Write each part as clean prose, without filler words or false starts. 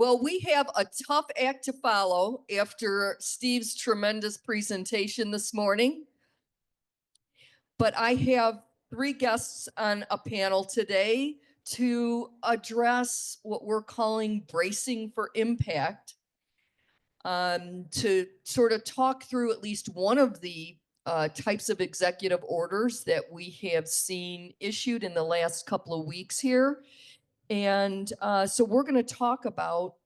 Well, we have a tough act to follow after Steve's tremendous presentation this morning. But I have three guests on a panel today to address what we're calling bracing for impact, to sort of talk through at least one of the types of executive orders that we have seen issued in the last couple of weeks here. And so we're going to talk about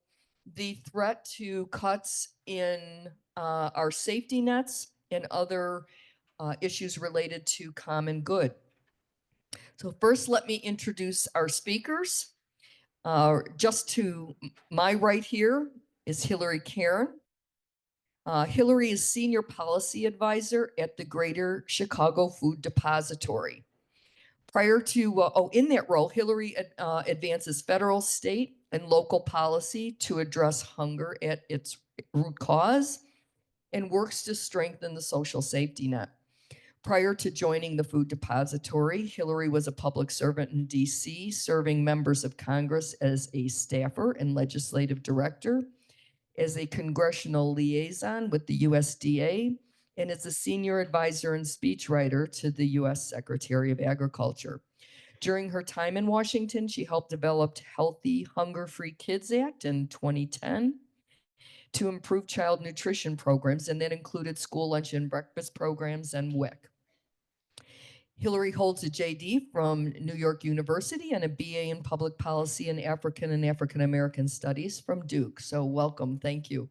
the threat to cuts in our safety nets and other issues related to common good. So first, let me introduce our speakers. Just to my right here is Hillary Caron. Hillary is Senior Policy Advisor at the Greater Chicago Food Depository. Prior to, in that role, Hillary advances federal, state, and local policy to address hunger at its root cause and works to strengthen the social safety net. Prior to joining the Food Depository, Hillary was a public servant in DC, serving members of Congress as a staffer and legislative director, as a congressional liaison with the USDA, and as a senior advisor and speechwriter to the U.S. Secretary of Agriculture. During her time in Washington, she helped develop Healthy Hunger-Free Kids Act in 2010 to improve child nutrition programs, and that included school lunch and breakfast programs and WIC. Hillary holds a JD from New York University and a BA in Public Policy and African American Studies from Duke. So welcome, thank you.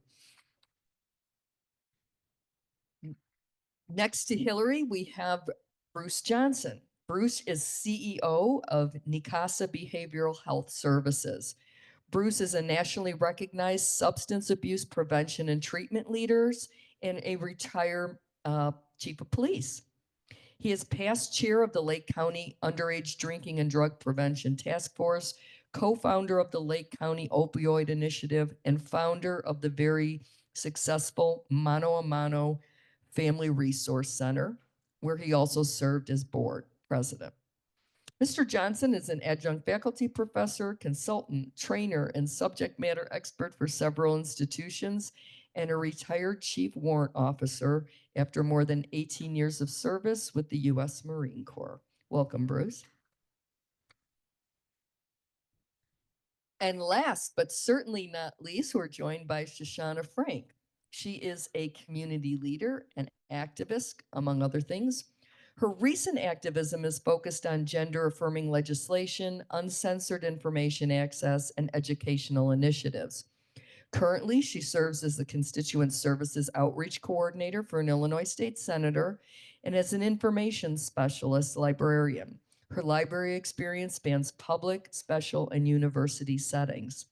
Next to Hillary, we have Bruce Johnson. Bruce is CEO of Nicasa Behavioral Health Services. Bruce is a nationally recognized substance abuse prevention and treatment leader and a retired chief of police. He is past chair of the Lake County Underage Drinking and Drug Prevention Task Force, co-founder of the Lake County Opioid Initiative, and founder of the very successful Mano a Mano Family Resource Center, where he also served as board president. Mr. Johnson is an adjunct faculty professor, consultant, trainer, and subject matter expert for several institutions, and a retired chief warrant officer after more than 18 years of service with the U.S. Marine Corps. Welcome, Bruce. And last, but certainly not least, we're joined by Shoshana Frank. She is a community leader and activist, among other things. Her recent activism is focused on gender-affirming legislation, uncensored information access, and educational initiatives. Currently, she serves as the Constituent Services Outreach Coordinator for an Illinois State Senator and as an information specialist librarian. Her library experience spans public, special, and university settings.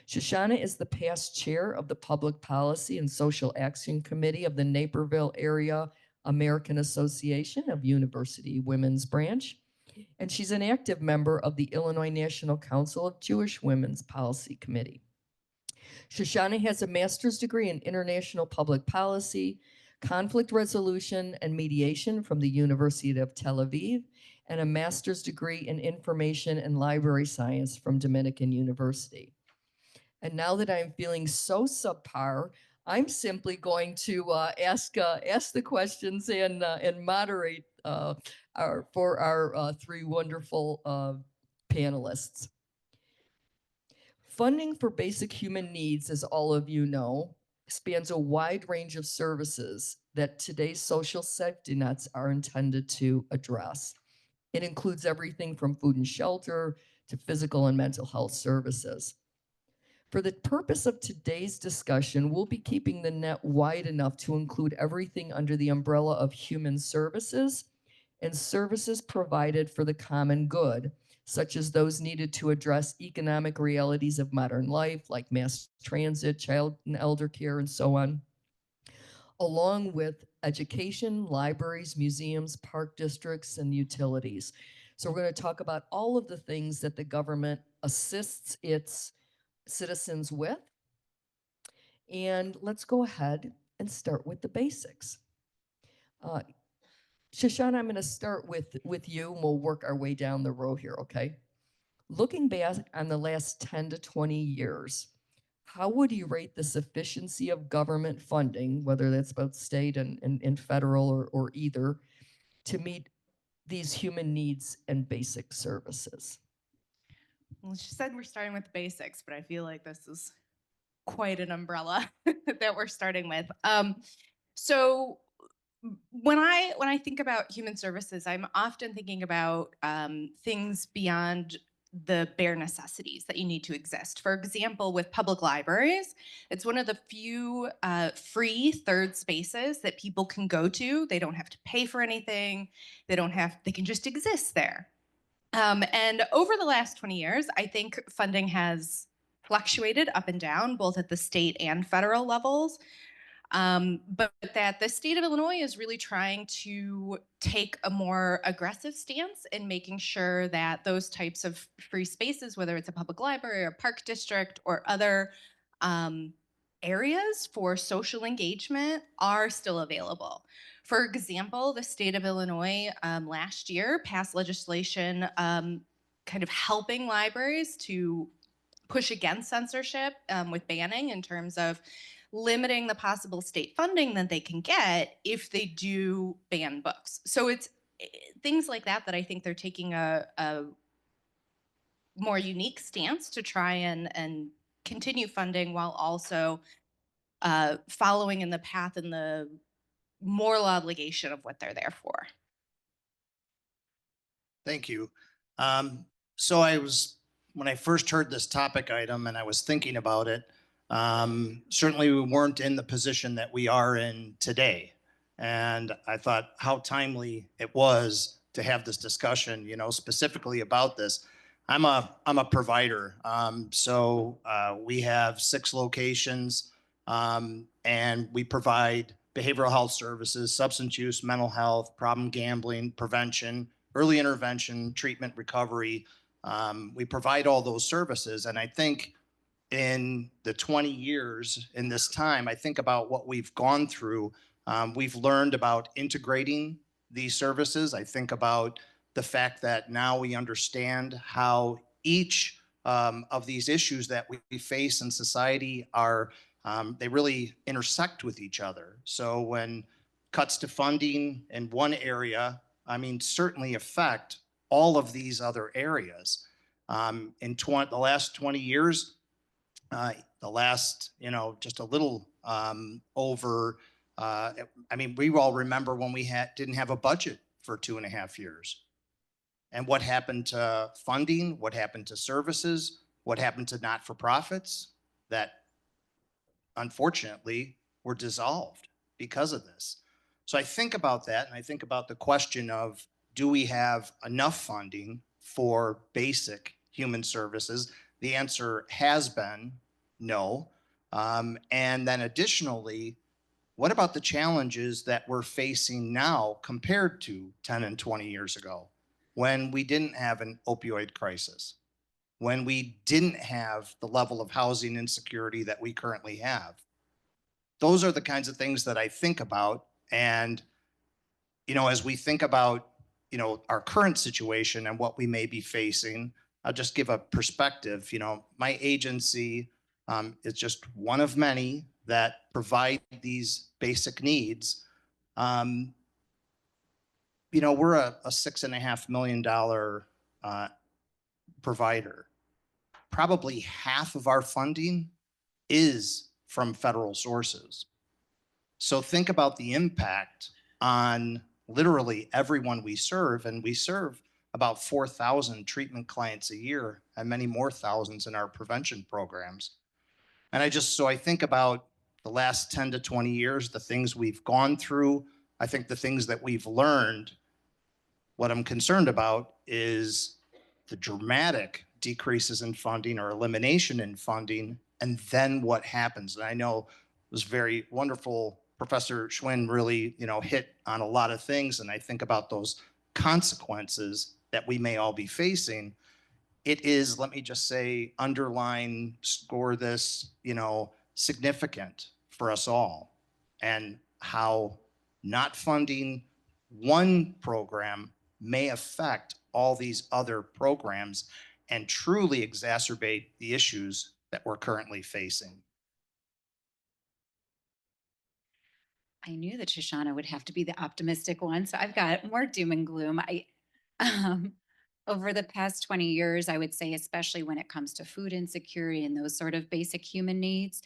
Shoshana is the past chair of the Public Policy and Social Action Committee of the Naperville Area American Association of University Women's Branch, and she's an active member of the Illinois National Council of Jewish Women's Policy Committee. Shoshana has a master's degree in international public policy, conflict resolution, and mediation from the University of Tel Aviv, and a master's degree in information and library science from Dominican University. And now that I'm feeling so subpar, I'm simply going to ask the questions and moderate for our three wonderful panelists. Funding for basic human needs, as all of you know, spans a wide range of services that today's social safety nets are intended to address. It includes everything from food and shelter to physical and mental health services. For the purpose of today's discussion, we'll be keeping the net wide enough to include everything under the umbrella of human services and services provided for the common good, such as those needed to address economic realities of modern life, like mass transit, child and elder care, and so on, along with education, libraries, museums, park districts, and utilities. So we're going to talk about all of the things that the government assists its citizens with. And let's go ahead and start with the basics. Shoshana, I'm going to start with you, and we'll work our way down the row here, okay? Looking back on the last 10 to 20 years, how would you rate the sufficiency of government funding, whether that's both state and federal or either, to meet these human needs and basic services? Well, she said we're starting with the basics, but I feel like this is quite an umbrella that we're starting with. So when I think about human services, I'm often thinking about things beyond the bare necessities that you need to exist. For example, with public libraries, it's one of the few free third spaces that people can go to. They don't have to pay for anything. They can just exist there. And over the last 20 years, I think funding has fluctuated up and down, both at the state and federal levels. But that the state of Illinois is really trying to take a more aggressive stance in making sure that those types of free spaces, whether it's a public library or park district or other areas for social engagement, are still available. For example, the state of Illinois last year passed legislation kind of helping libraries to push against censorship with banning in terms of limiting the possible state funding that they can get if they do ban books. So it's things like that that I think they're taking a more unique stance to try and continue funding while also following in the path and the moral obligation of what they're there for. Thank you. So when I first heard this topic item and I was thinking about it, certainly we weren't in the position that we are in today. And I thought how timely it was to have this discussion, specifically about this. I'm a provider. So we have 6 locations, and we provide behavioral health services, substance use, mental health, problem gambling, prevention, early intervention, treatment, recovery. We provide all those services. And I think in the 20 years in this time, I think about what we've gone through. We've learned about integrating these services. I think about the fact that now we understand how each of these issues that we face in society are, they really intersect with each other. So when cuts to funding in one area, certainly affect all of these other areas. In the last 20 years, just a little over, we all remember when we didn't have a budget for 2.5 years. And what happened to funding? What happened to services? What happened to not-for-profits that unfortunately were dissolved because of this? So I think about that, and I think about the question of, do we have enough funding for basic human services? The answer has been no. And then additionally, what about the challenges that we're facing now compared to 10 and 20 years ago, when we didn't have an opioid crisis, when we didn't have the level of housing insecurity that we currently have? Those are the kinds of things that I think about. And, as we think about, our current situation and what we may be facing, I'll just give a perspective. My agency is just one of many that provide these basic needs. We're a $6.5 million provider. Probably half of our funding is from federal sources. So think about the impact on literally everyone we serve, and we serve about 4,000 treatment clients a year and many more thousands in our prevention programs. And I think about the last 10 to 20 years, the things we've gone through. I think the things that we've learned. What I'm concerned about is the dramatic decreases in funding or elimination in funding, and then what happens. And I know it was very wonderful. Professor Schwinn really, hit on a lot of things, and I think about those consequences that we may all be facing. It is, let me just say, underline, score this, significant for us all, and how not funding one program may affect all these other programs and truly exacerbate the issues that we're currently facing. I knew that Shoshana would have to be the optimistic one, so I've got more doom and gloom. Um, over the past 20 years, I would say, especially when it comes to food insecurity and those sort of basic human needs,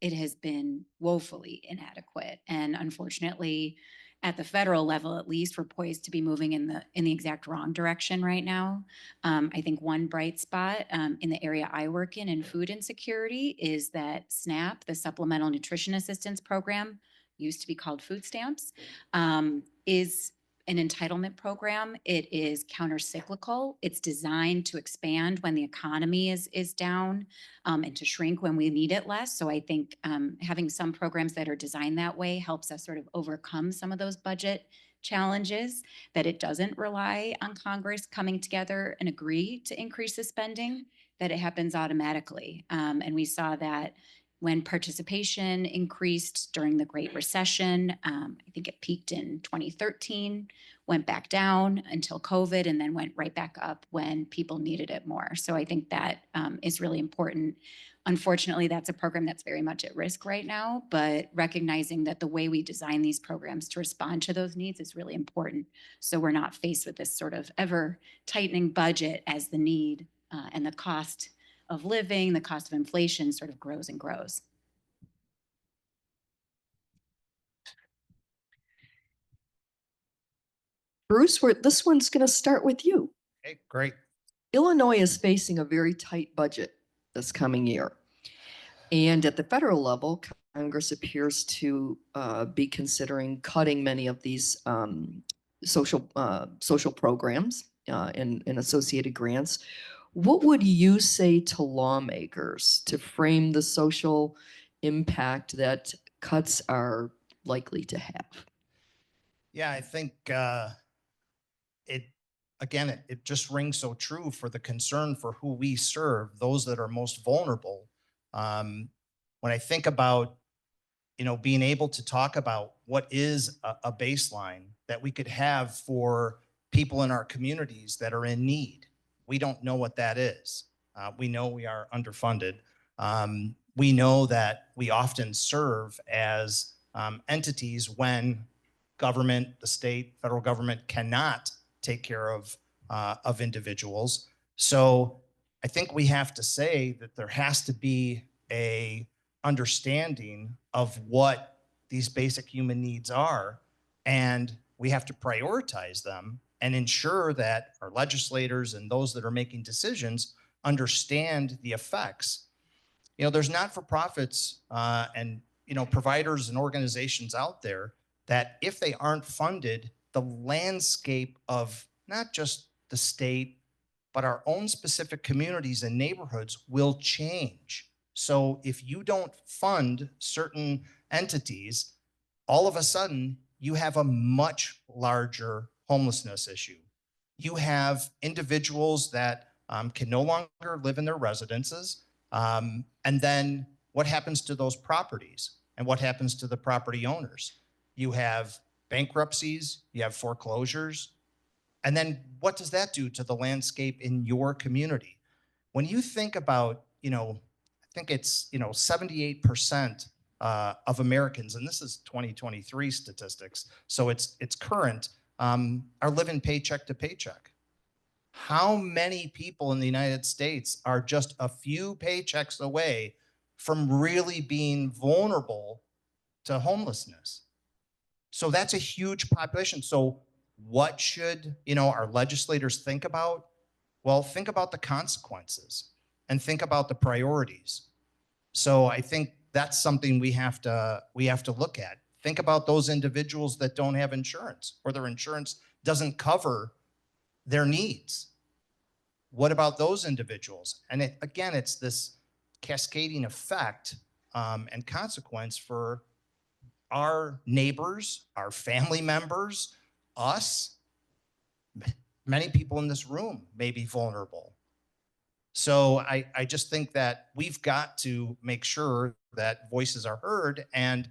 it has been woefully inadequate. And unfortunately, at the federal level, at least, we're poised to be moving in the exact wrong direction right now. I think one bright spot in the area I work in food insecurity is that SNAP, the Supplemental Nutrition Assistance Program, used to be called food stamps, is an entitlement program. It is counter-cyclical. It's designed to expand when the economy is down and to shrink when we need it less. So I think having some programs that are designed that way helps us sort of overcome some of those budget challenges, that it doesn't rely on Congress coming together and agree to increase the spending, that it happens automatically. And we saw that when participation increased during the Great Recession. I think it peaked in 2013, went back down until COVID, and then went right back up when people needed it more. So I think that is really important. Unfortunately, that's a program that's very much at risk right now, but recognizing that the way we design these programs to respond to those needs is really important. So we're not faced with this sort of ever tightening budget as the need and the cost of living, the cost of inflation sort of grows and grows. Bruce, this one's going to start with you. Okay, great. Illinois is facing a very tight budget this coming year. And at the federal level, Congress appears to be considering cutting many of these social programs and associated grants. What would you say to lawmakers to frame the social impact that cuts are likely to have? Yeah, I think it just rings so true for the concern for who we serve, those that are most vulnerable. When I think about, being able to talk about what is a baseline that we could have for people in our communities that are in need, we don't know what that is. We know we are underfunded. We know that we often serve as entities when government, the state, federal government cannot take care of individuals. So I think we have to say that there has to be a understanding of what these basic human needs are, and we have to prioritize them and ensure that our legislators and those that are making decisions understand the effects. There's not-for-profits and providers and organizations out there that if they aren't funded, the landscape of not just the state, but our own specific communities and neighborhoods will change. So if you don't fund certain entities, all of a sudden you have a much larger homelessness issue. You have individuals that can no longer live in their residences. And then what happens to those properties? And what happens to the property owners? You have bankruptcies, you have foreclosures. And then what does that do to the landscape in your community? When you think about, I think it's, 78% of Americans, and this is 2023 statistics, so it's current, are living paycheck to paycheck. How many people in the United States are just a few paychecks away from really being vulnerable to homelessness? So that's a huge population. So what should, our legislators think about? Well, think about the consequences and think about the priorities. So I think that's something we have to look at. Think about those individuals that don't have insurance, or their insurance doesn't cover their needs. What about those individuals? And again, it's this cascading effect and consequence for our neighbors, our family members, us. Many people in this room may be vulnerable. So I just think that we've got to make sure that voices are heard and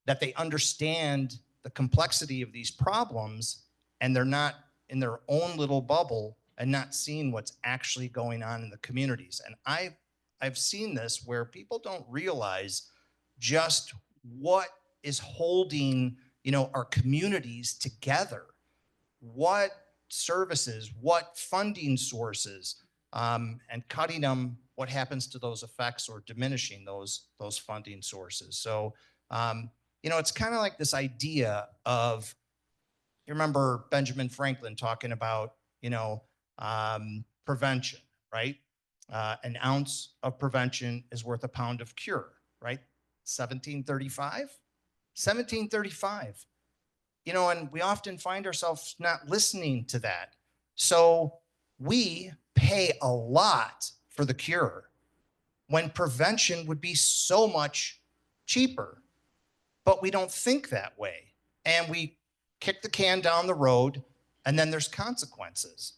that they understand the complexity of these problems, and they're not in their own little bubble and not seeing what's actually going on in the communities. And I've seen this where people don't realize just what is holding, our communities together. What services, what funding sources, and cutting them, what happens to those effects or diminishing those funding sources. So, it's kind of like this idea of, you remember Benjamin Franklin talking about, prevention, right? An ounce of prevention is worth a pound of cure, right? 1735. 1735. And we often find ourselves not listening to that. So we pay a lot for the cure when prevention would be so much cheaper. But we don't think that way. And we kick the can down the road, and then there's consequences.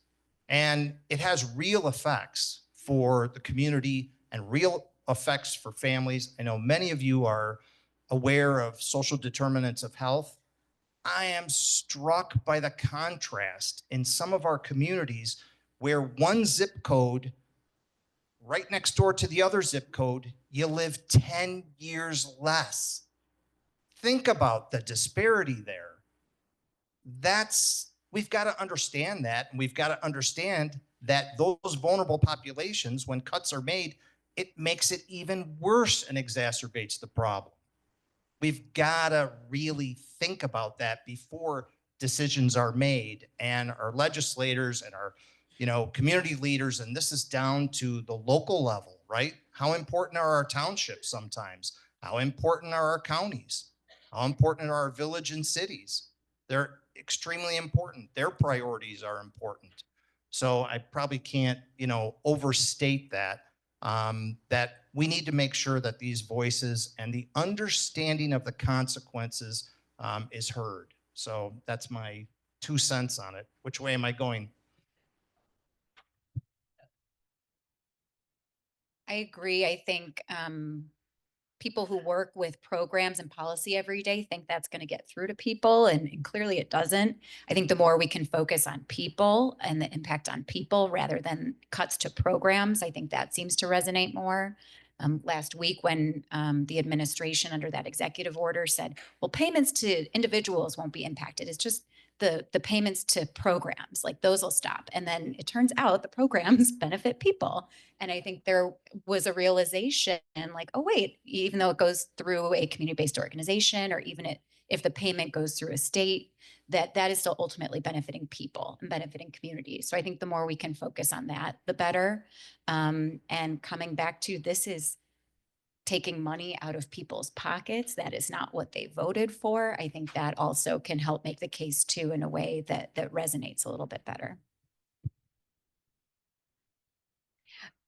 And it has real effects for the community and real effects for families. I know many of you are aware of social determinants of health. I am struck by the contrast in some of our communities where one zip code right next door to the other zip code, you live 10 years less. Think about the disparity there. We've got to understand that, and we've got to understand that those vulnerable populations, when cuts are made, it makes it even worse and exacerbates the problem. We've got to really think about that before decisions are made, and our legislators and our, community leaders, and this is down to the local level, right? How important are our townships sometimes? How important are our counties? How important are our village and cities? They're extremely important. Their priorities are important. So I probably can't, overstate that. That we need to make sure that these voices and the understanding of the consequences is heard. So that's my 2 cents on it. Which way am I going? I agree. I think people who work with programs and policy every day think that's going to get through to people, and clearly it doesn't. I think the more we can focus on people and the impact on people rather than cuts to programs, I think that seems to resonate more. Last week when the administration under that executive order said, well, payments to individuals won't be impacted. It's just the payments to programs, like those will stop. And then it turns out the programs benefit people. And I think there was a realization like, oh, wait, even though it goes through a community-based organization, or even if the payment goes through a state, that is still ultimately benefiting people and benefiting communities. So I think the more we can focus on that, the better. And coming back to, this is taking money out of people's pockets. That is not what they voted for. I think that also can help make the case too in a way that resonates a little bit better.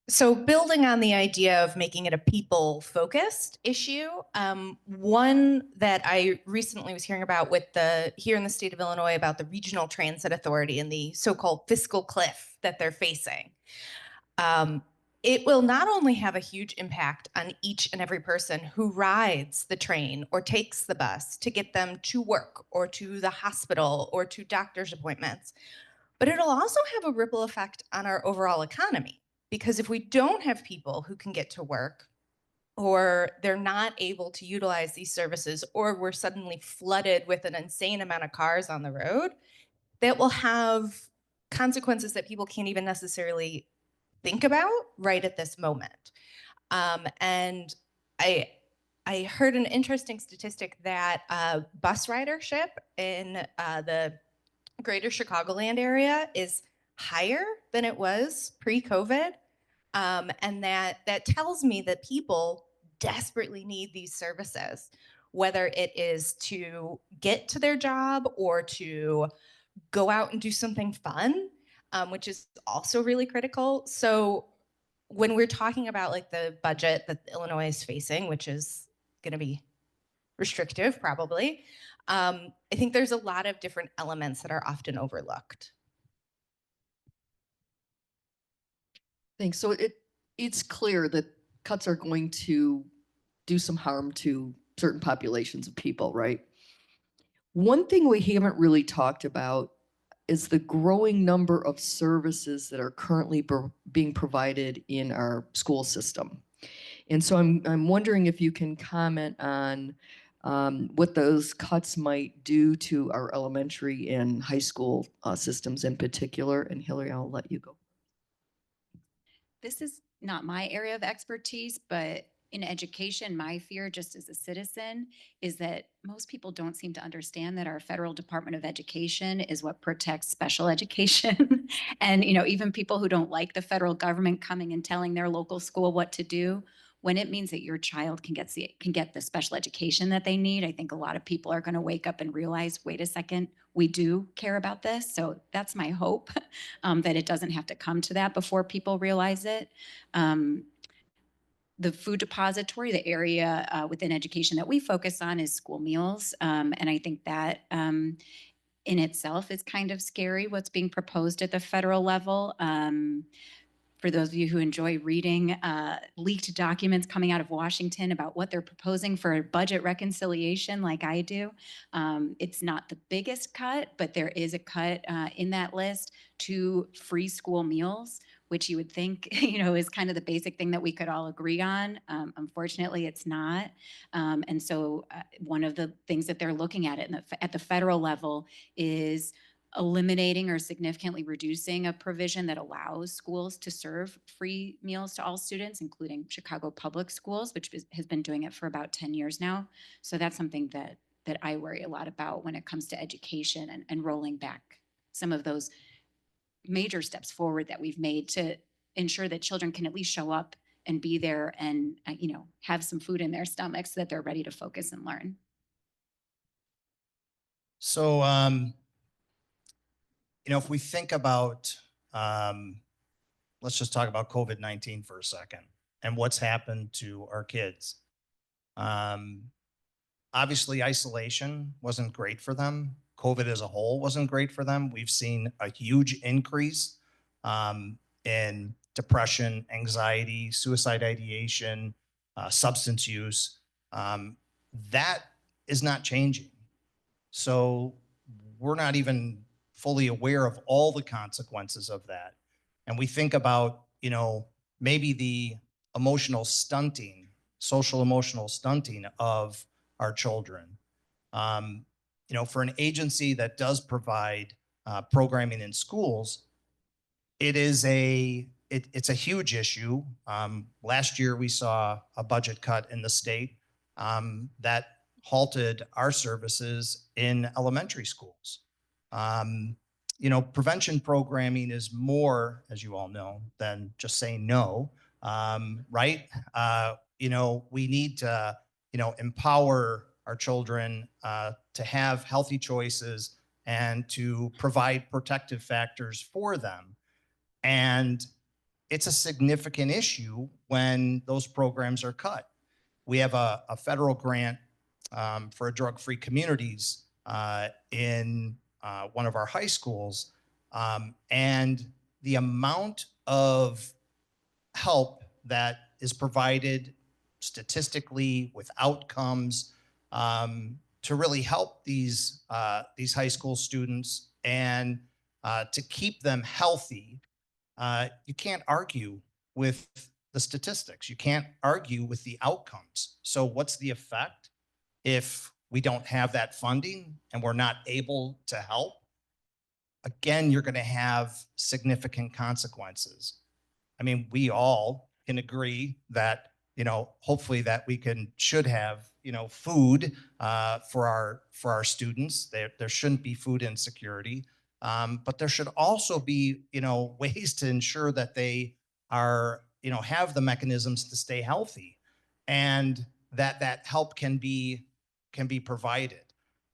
So building on the idea of making it a people-focused issue, one that I recently was hearing about here in the state of Illinois about the Regional Transit Authority and the so-called fiscal cliff that they're facing. It will not only have a huge impact on each and every person who rides the train or takes the bus to get them to work or to the hospital or to doctor's appointments, but it'll also have a ripple effect on our overall economy. Because if we don't have people who can get to work, or they're not able to utilize these services, or we're suddenly flooded with an insane amount of cars on the road, that will have consequences that people can't even necessarily think about right at this moment. And I heard an interesting statistic that bus ridership in the greater Chicagoland area is higher than it was pre-COVID. And that tells me that people desperately need these services, whether it is to get to their job or to go out and do something fun, which is also really critical. So when we're talking about like the budget that Illinois is facing, which is going to be restrictive probably, I think there's a lot of different elements that are often overlooked. Thanks. So it's clear that cuts are going to do some harm to certain populations of people, right? One thing we haven't really talked about is the growing number of services that are currently being provided in our school system. And so I'm wondering if you can comment on what those cuts might do to our elementary and high school systems in particular. And Hillary, I'll let you go. This is not my area of expertise, but in education, my fear just as a citizen is that most people don't seem to understand that our federal Department of Education is what protects special education. And, you know, even people who don't like the federal government coming and telling their local school what to do, when it means that your child can get the special education that they need, I think a lot of people are going to wake up and realize, wait a second, we do care about this. So that's my hope, that it doesn't have to come to that before people realize it. The food depository, the area within education that we focus on is school meals. And I think that in itself is kind of scary, what's being proposed at the federal level. For those of you who enjoy reading leaked documents coming out of Washington about what they're proposing for budget reconciliation like I do, it's not the biggest cut, but there is a cut in that list to free school meals, which you would think, you know, is kind of the basic thing that we could all agree on. Unfortunately, it's not. And so one of the things that they're looking at at the federal level is eliminating or significantly reducing a provision that allows schools to serve free meals to all students, including Chicago Public Schools, which has been doing it for about 10 years now. So that's something that I worry a lot about when it comes to education and rolling back some of those major steps forward that we've made to ensure that children can at least show up and be there and, you know, have some food in their stomachs so that they're ready to focus and learn. So, you know, if we think about, let's just talk about COVID-19 for a second and what's happened to our kids. Obviously, isolation wasn't great for them. COVID as a whole wasn't great for them. We've seen a huge increase in depression, anxiety, suicide ideation, substance use. That is not changing. So we're not even fully aware of all the consequences of that. And we think about, you know, maybe the emotional stunting, social emotional stunting of our children. You know, for an agency that does provide programming in schools, it's a huge issue. Last year, we saw a budget cut in the state that halted our services in elementary schools. You know, prevention programming is more, as you all know, than just saying no, right? You know, we need to, you know, empower our children to have healthy choices and to provide protective factors for them. And it's a significant issue when those programs are cut. We have a federal grant for drug-free communities in one of our high schools. And the amount of help that is provided statistically with outcomes to really help these high school students and to keep them healthy, you can't argue with the statistics. You can't argue with the outcomes. So what's the effect if we don't have that funding and we're not able to help? Again, you're going to have significant consequences. I mean, we all can agree that, you know, hopefully that we should have, you know, food for our students. There shouldn't be food insecurity, but there should also be, you know, ways to ensure that they are, you know, have the mechanisms to stay healthy, and that help can be provided.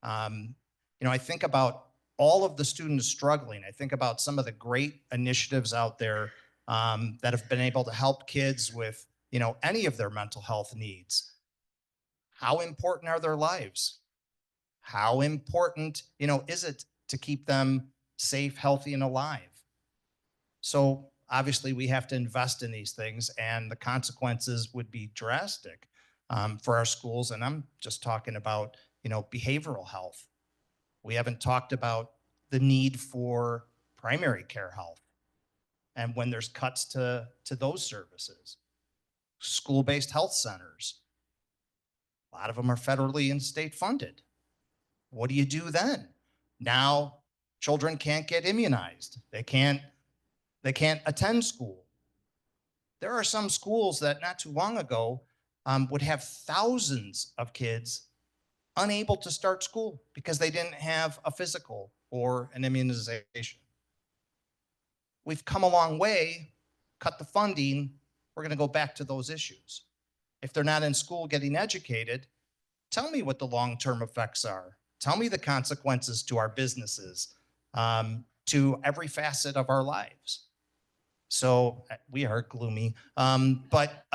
You know, I think about all of the students struggling. I think about some of the great initiatives out there that have been able to help kids with, you know, any of their mental health needs. How important are their lives? How important, you know, is it to keep them safe, healthy, and alive? So obviously we have to invest in these things, and the consequences would be drastic for our schools. And I'm just talking about, you know, behavioral health. We haven't talked about the need for primary care health. And when there's cuts to those services, school-based health centers, a lot of them are federally and state funded. What do you do then? Now children can't get immunized. They can't attend school. There are some schools that not too long ago would have thousands of kids unable to start school because they didn't have a physical or an immunization. We've come a long way, cut the funding, we're going to go back to those issues. If they're not in school getting educated, tell me what the long-term effects are. Tell me the consequences to our businesses, to every facet of our lives. So we are gloomy, but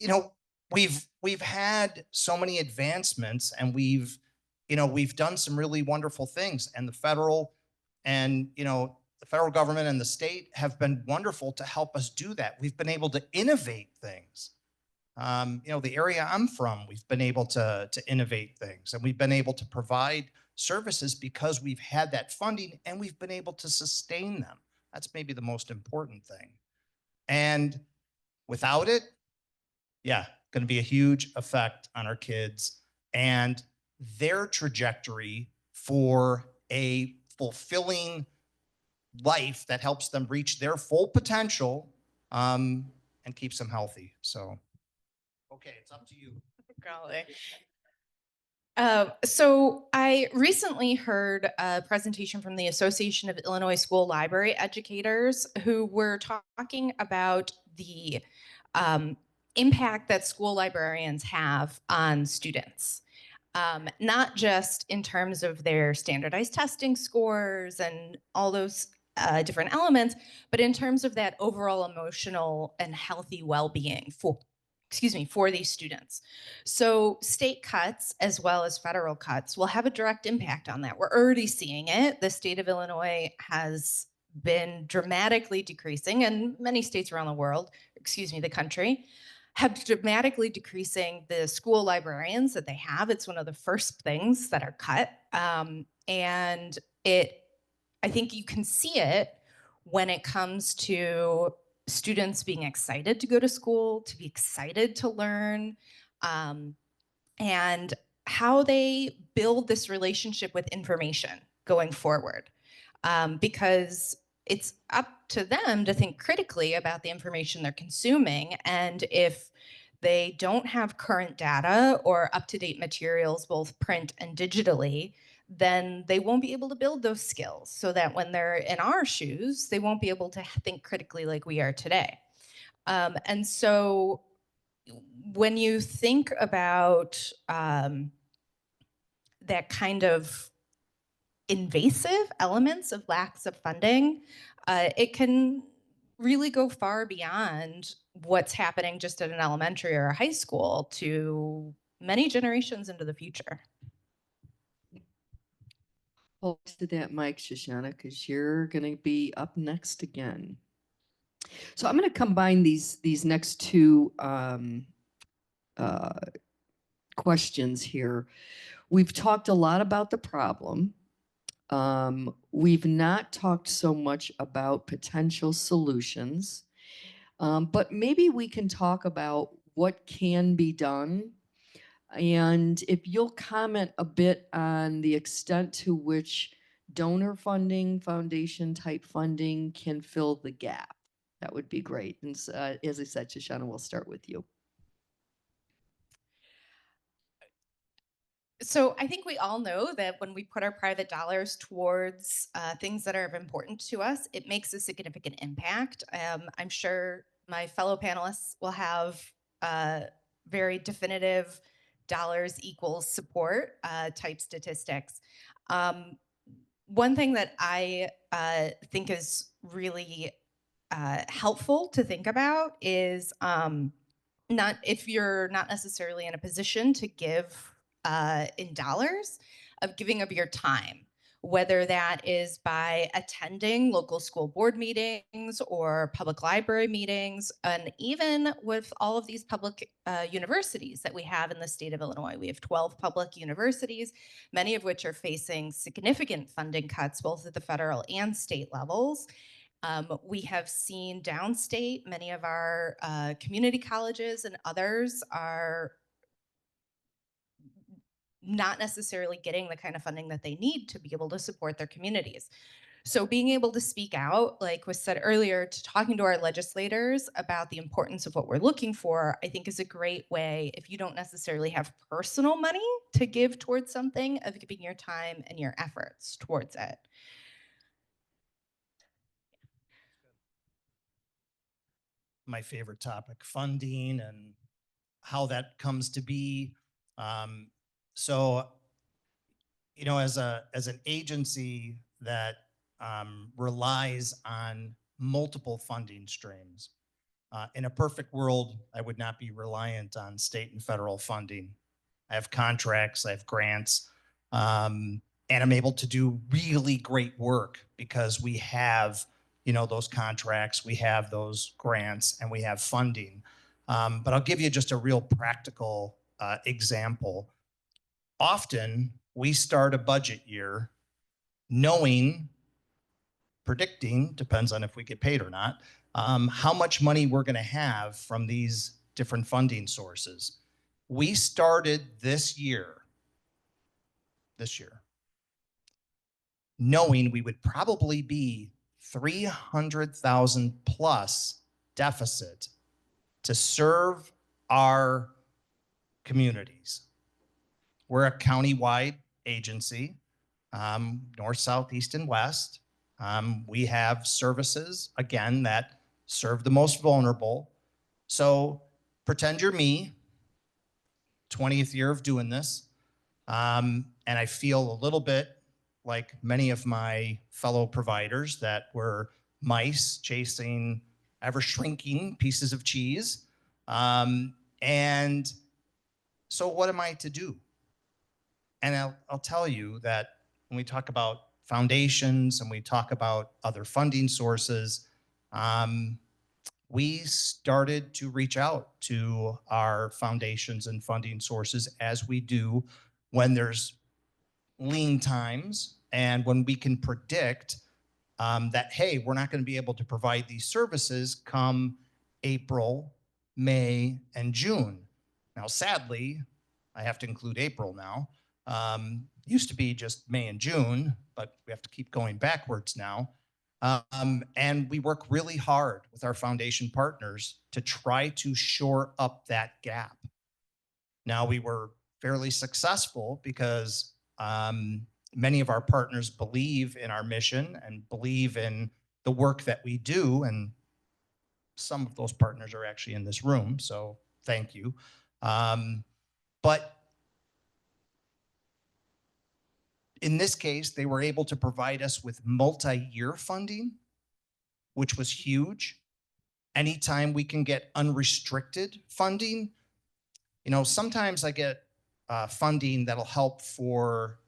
you know, we've had so many advancements, and we've done some really wonderful things, and the federal government and the state have been wonderful to help us do that. We've been able to innovate things. The area I'm from, we've been able to innovate things, and we've been able to provide services because we've had that funding and we've been able to sustain them. That's maybe the most important thing. And without it, yeah, going to be a huge effect on our kids and their trajectory for a fulfilling life that helps them reach their full potential, and keeps them healthy. So, okay, it's up to you. Golly. So I recently heard a presentation from the Association of Illinois School Library Educators, who were talking about the impact that school librarians have on students. Not just in terms of their standardized testing scores and all those different elements, but in terms of that overall emotional and healthy well-being for these students. So state cuts as well as federal cuts will have a direct impact on that. We're already seeing it. The state of Illinois has been dramatically decreasing, and many states around the world, the country, have dramatically decreasing the school librarians that they have. It's one of the first things that are cut. And I think you can see it when it comes to students being excited to go to school, to be excited to learn, and how they build this relationship with information going forward. Because it's up to them to think critically about the information they're consuming. And if they don't have current data or up-to-date materials, both print and digitally, then they won't be able to build those skills, so that when they're in our shoes, they won't be able to think critically like we are today. And so when you think about that kind of invasive elements of lacks of funding, it can really go far beyond what's happening just at an elementary or a high school to many generations into the future. Hold to that mic, Shoshana, because you're going to be up next again. So I'm going to combine these next two questions here. We've talked a lot about the problem. We've not talked so much about potential solutions, but maybe we can talk about what can be done. And if you'll comment a bit on the extent to which donor funding, foundation type funding can fill the gap, that would be great. And as I said, Shoshana, we'll start with you. So I think we all know that when we put our private dollars towards things that are of importance to us, it makes a significant impact. I'm sure my fellow panelists will have very definitive dollars equals support type statistics. One thing that I think is really helpful to think about is not if you're not necessarily in a position to give in dollars, of giving of your time. whether that is by attending local school board meetings or public library meetings, and even with all of these public universities that we have in the state of Illinois. We have 12 public universities, many of which are facing significant funding cuts, both at the federal and state levels. We have seen downstate, many of our community colleges and others are not necessarily getting the kind of funding that they need to be able to support their communities. So being able to speak out, like was said earlier, to talking to our legislators about the importance of what we're looking for, I think is a great way, if you don't necessarily have personal money to give towards something, of giving your time and your efforts towards it. My favorite topic, funding and how that comes to be. So, you know, as an agency that relies on multiple funding streams, in a perfect world, I would not be reliant on state and federal funding. I have contracts, I have grants, and I'm able to do really great work because we have, you know, those contracts, we have those grants, and we have funding. But I'll give you just a real practical example. Often we start a budget year knowing, predicting, depends on if we get paid or not, how much money we're going to have from these different funding sources. We started this year, knowing we would probably be 300,000 plus deficit to serve our communities. We're a county-wide agency, north, south, east, and west. We have services, again, that serve the most vulnerable. So pretend you're me, 20th year of doing this, and I feel a little bit like many of my fellow providers that were mice chasing ever shrinking pieces of cheese. And so what am I to do? And I'll tell you that when we talk about foundations and we talk about other funding sources, we started to reach out to our foundations and funding sources, as we do when there's lean times and when we can predict that, hey, we're not going to be able to provide these services come April, May, and June. Now, sadly, I have to include April now. Used to be just May and June, but we have to keep going backwards now. And we work really hard with our foundation partners to try to shore up that gap. Now, we were fairly successful because many of our partners believe in our mission and believe in the work that we do. And some of those partners are actually in this room, so thank you. But in this case, they were able to provide us with multi-year funding, which was huge. Anytime we can get unrestricted funding, you know, sometimes I get funding that'll help for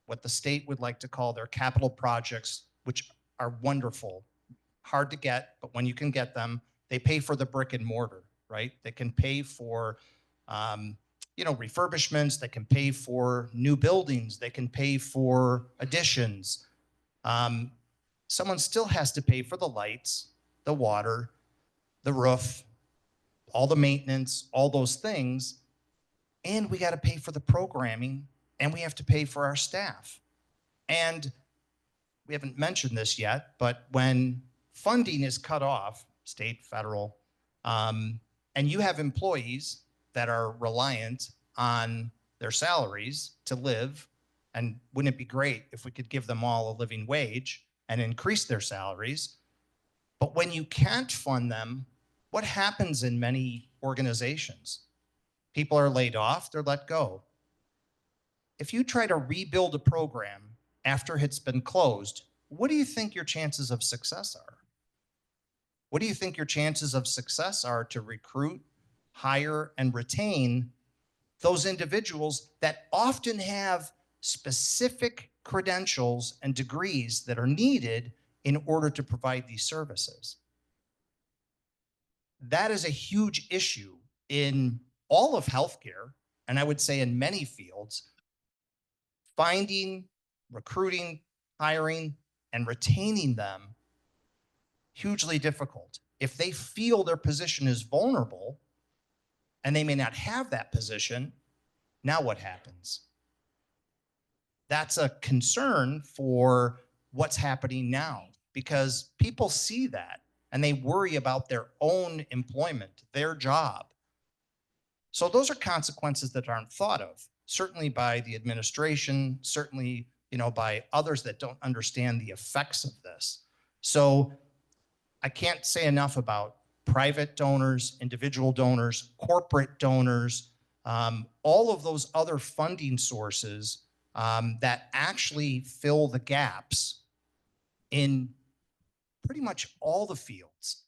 what the state would like to call their capital projects, which are wonderful, hard to get, but when you can get them, they pay for the brick and mortar, right? They can pay for, you know, refurbishments, they can pay for new buildings, they can pay for additions. Someone still has to pay for the lights, the water, the roof, all the maintenance, all those things. And we got to pay for the programming, and we have to pay for our staff. And we haven't mentioned this yet, but when funding is cut off, state, federal, and you have employees that are reliant on their salaries to live, and wouldn't it be great if we could give them all a living wage and increase their salaries? But when you can't fund them, what happens in many organizations? People are laid off, they're let go. If you try to rebuild a program after it's been closed, what do you think your chances of success are? What do you think your chances of success are to recruit, hire, and retain those individuals that often have specific credentials and degrees that are needed in order to provide these services. That is a huge issue in all of healthcare, and I would say in many fields. Finding, recruiting, hiring, and retaining them, hugely difficult. If they feel their position is vulnerable and they may not have that position, now what happens? That's a concern for what's happening now, because people see that and they worry about their own employment, their job. So those are consequences that aren't thought of, certainly by the administration, certainly, by others that don't understand the effects of this. So I can't say enough about private donors, individual donors, corporate donors, all of those other funding sources that actually fill the gaps in pretty much all the fields.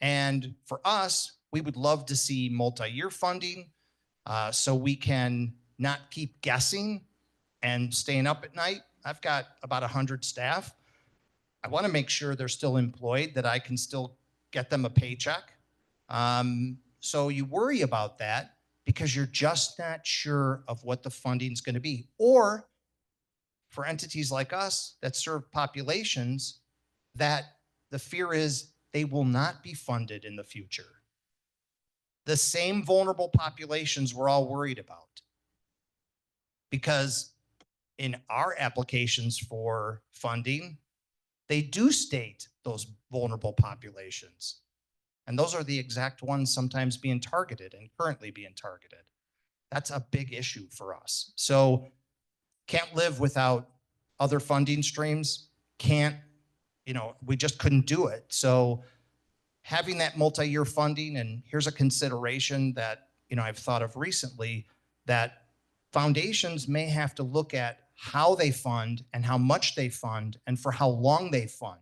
And for us, we would love to see multi-year funding so we can not keep guessing and staying up at night. I've got about 100 staff. I want to make sure they're still employed, that I can still get them a paycheck. So you worry about that because you're just not sure of what the funding is going to be. Or for entities like us that serve populations, that the fear is they will not be funded in the future. The same vulnerable populations we're all worried about. Because in our applications for funding, they do state those vulnerable populations. And those are the exact ones sometimes being targeted and currently being targeted. That's a big issue for us. So can't live without other funding streams. We just couldn't do it. So having that multi-year funding, and here's a consideration that I've thought of recently, that foundations may have to look at how they fund and how much they fund and for how long they fund.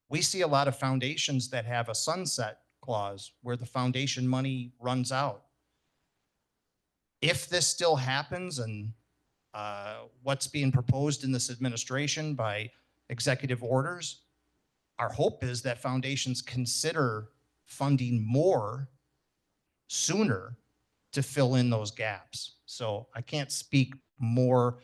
We see a lot of foundations that have a sunset clause where the foundation money runs out. If this still happens, and what's being proposed in this administration by executive orders, our hope is that foundations consider funding more sooner to fill in those gaps. So I can't speak more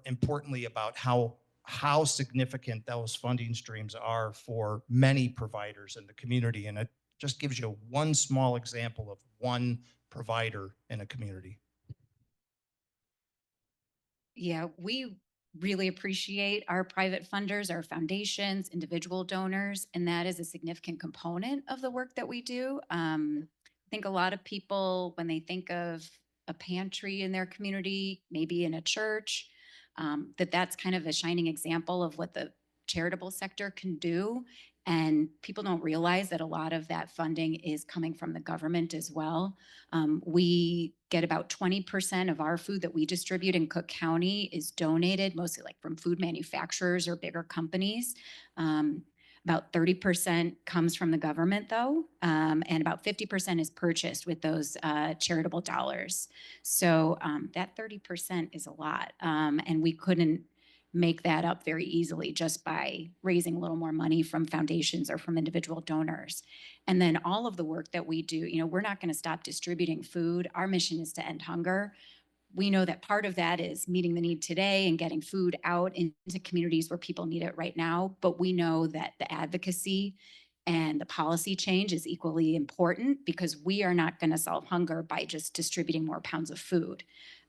importantly about how significant those funding streams are for many providers in the community. And it just gives you one small example of one provider in a community. Yeah, we really appreciate our private funders, our foundations, individual donors, and that is a significant component of the work that we do. I think a lot of people, when they think of a pantry in their community, maybe in a church, that's kind of a shining example of what the charitable sector can do. And people don't realize that a lot of that funding is coming from the government as well. We get about 20% of our food that we distribute in Cook County is donated, mostly like from food manufacturers or bigger companies. About 30% comes from the government though, and about 50% is purchased with those charitable dollars. So that 30% is a lot, and we couldn't make that up very easily just by raising a little more money from foundations or from individual donors. And then all of the work that we do, we're not going to stop distributing food. Our mission is to end hunger. We know that part of that is meeting the need today and getting food out into communities where people need it right now. But we know that the advocacy and the policy change is equally important, because we are not going to solve hunger by just distributing more pounds of food.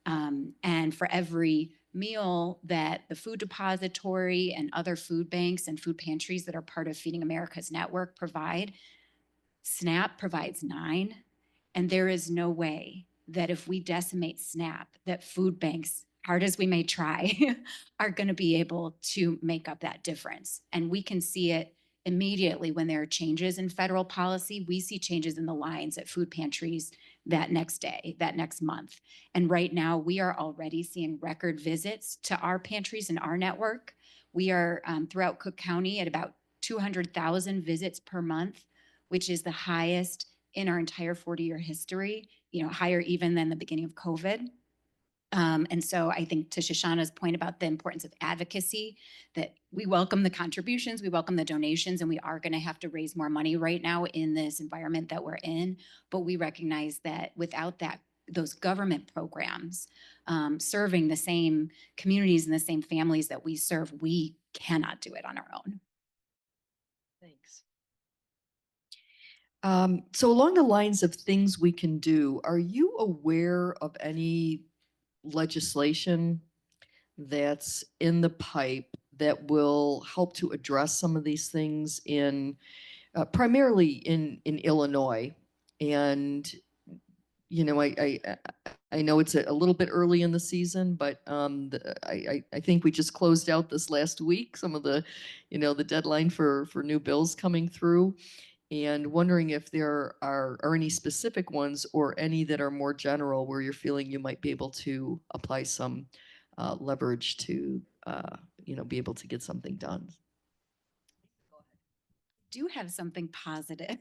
And for every meal that the Food Depository and other food banks and food pantries that are part of Feeding America's network provide, SNAP provides 9. And there is no way that if we decimate SNAP, that food banks, hard as we may try, are going to be able to make up that difference. And we can see it immediately when there are changes in federal policy. We see changes in the lines at food pantries that next day, that next month. And right now we are already seeing record visits to our pantries and our network. We are throughout Cook County at about 200,000 visits per month, which is the highest in our entire 40-year history, higher even than the beginning of COVID. And so I think to Shoshana's point about the importance of advocacy, that we welcome the contributions, we welcome the donations, and we are going to have to raise more money right now in this environment that we're in. But we recognize that without that, those government programs serving the same communities and the same families that we serve, we cannot do it on our own. Thanks. So along the lines of things we can do, are you aware of any legislation that's in the pipe that will help to address some of these things in primarily in Illinois? And you know, I know it's a little bit early in the season, but I think we just closed out this last week some of the, you know, the deadline for new bills coming through, and wondering if there are any specific ones or any that are more general where you're feeling you might be able to apply some leverage to, you know, be able to get something done. Do have something positive.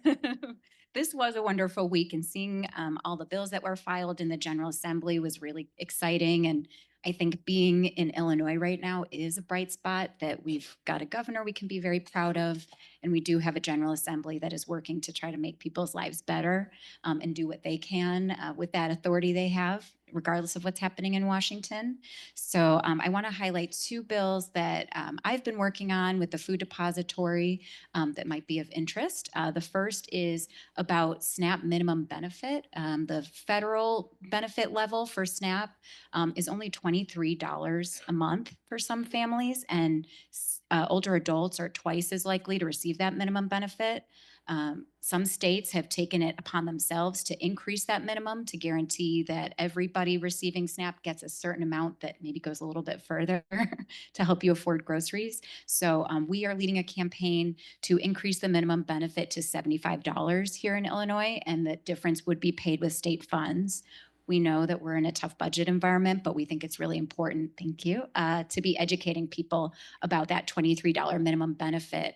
This was a wonderful week, and seeing all the bills that were filed in the General Assembly was really exciting. And I think being in Illinois right now is a bright spot, that we've got a governor we can be very proud of. And we do have a General Assembly that is working to try to make people's lives better and do what they can with that authority they have, regardless of what's happening in Washington. So I want to highlight two bills that I've been working on with the Food Depository that might be of interest. The first is about SNAP minimum benefit. The federal benefit level for SNAP is only $23 a month for some families, and older adults are twice as likely to receive that minimum benefit. Some states have taken it upon themselves to increase that minimum to guarantee that everybody receiving SNAP gets a certain amount that maybe goes a little bit further to help you afford groceries. So we are leading a campaign to increase the minimum benefit to $75 here in Illinois, and the difference would be paid with state funds. We know that we're in a tough budget environment, but we think it's really important, thank you, to be educating people about that $23 minimum benefit.